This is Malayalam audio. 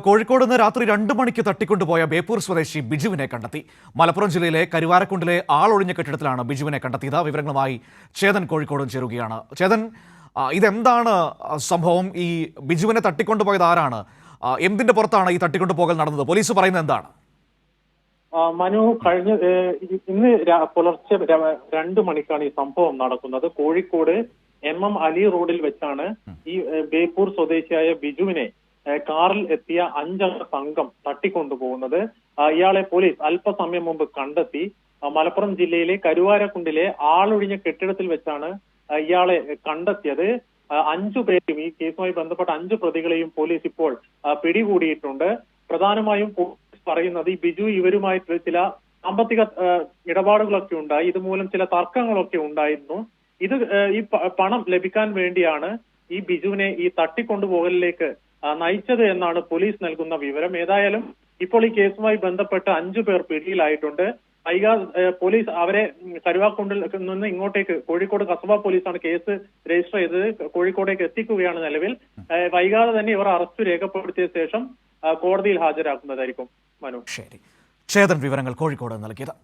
കോഴിക്കോട് നിന്ന് രാത്രി 2 മണിക്ക് തട്ടിക്കൊണ്ടുപോയ ബേപ്പൂർ സ്വദേശി ബിജുവിനെ കണ്ടെത്തി. മലപ്പുറം ജില്ലയിലെ കരുവാരക്കുണ്ടിലെ ആളൊഴിഞ്ഞ കെട്ടിടത്തിലാണ് ബിജുവിനെ കണ്ടെത്തിയത്. വിവരങ്ങളുമായി ചേതൻ കോഴിക്കോടും ചേരുകയാണ്. ചേതൻ, ഇതെന്താണ് സംഭവം? ഈ ബിജുവിനെ തട്ടിക്കൊണ്ടുപോയത് ആരാണ്? എന്തിന്റെ പുറത്താണ് ഈ തട്ടിക്കൊണ്ടുപോകൽ നടന്നത്? പോലീസ് പറയുന്നത് എന്താണ്? മനു, ഇന്ന് പുലർച്ചെ 2 മണിക്കാണ് ഈ സംഭവം നടക്കുന്നത്. കോഴിക്കോട് MM അലി റോഡിൽ വെച്ചാണ് ഈ ബേപ്പൂർ സ്വദേശിയായ ബിജുവിനെ കാറിൽ എത്തിയ 5 അംഗ സംഘം തട്ടിക്കൊണ്ടുപോകുന്നത്. ഇയാളെ പോലീസ് അല്പസമയം മുമ്പ് കണ്ടെത്തി. മലപ്പുറം ജില്ലയിലെ കരുവാരക്കുണ്ടിലെ ആളൊഴിഞ്ഞ കെട്ടിടത്തിൽ വെച്ചാണ് ഇയാളെ കണ്ടെത്തിയത്. 5 പേരെയും, ഈ കേസുമായി ബന്ധപ്പെട്ട 5 പ്രതികളെയും പോലീസ് ഇപ്പോൾ പിടികൂടിയിട്ടുണ്ട്. പ്രധാനമായും പോലീസ് പറയുന്നത് ഈ ബിജു ഇവരുമായിട്ട് ചില സാമ്പത്തിക ഇടപാടുകളൊക്കെ ഉണ്ടായി. ഇതുമൂലം ചില തർക്കങ്ങളൊക്കെ ഉണ്ടായിരുന്നു. ഈ പണം ലഭിക്കാൻ വേണ്ടിയാണ് ഈ ബിജുവിനെ ഈ തട്ടിക്കൊണ്ടുപോകലിലേക്ക് നയിച്ചത് എന്നാണ് പോലീസ് നൽകുന്ന വിവരം. ഏതായാലും ഇപ്പോൾ ഈ കേസുമായി ബന്ധപ്പെട്ട് 5 പേർ പിടിയിലായിട്ടുണ്ട്. പോലീസ് അവരെ കരുവാക്കുണ്ടിൽ നിന്ന് ഇങ്ങോട്ടേക്ക്, കോഴിക്കോട് കസബ പോലീസാണ് കേസ് രജിസ്റ്റർ ചെയ്തത്, കോഴിക്കോടേക്ക് എത്തിക്കുകയാണ് നിലവിൽ. വൈകാതെ തന്നെ ഇവർ അറസ്റ്റ് രേഖപ്പെടുത്തിയ ശേഷം കോടതിയിൽ ഹാജരാക്കുന്നതായിരിക്കും. മനു, ശരി. ചേതൻ വിവരങ്ങൾ കോഴിക്കോട് നൽകിയത്.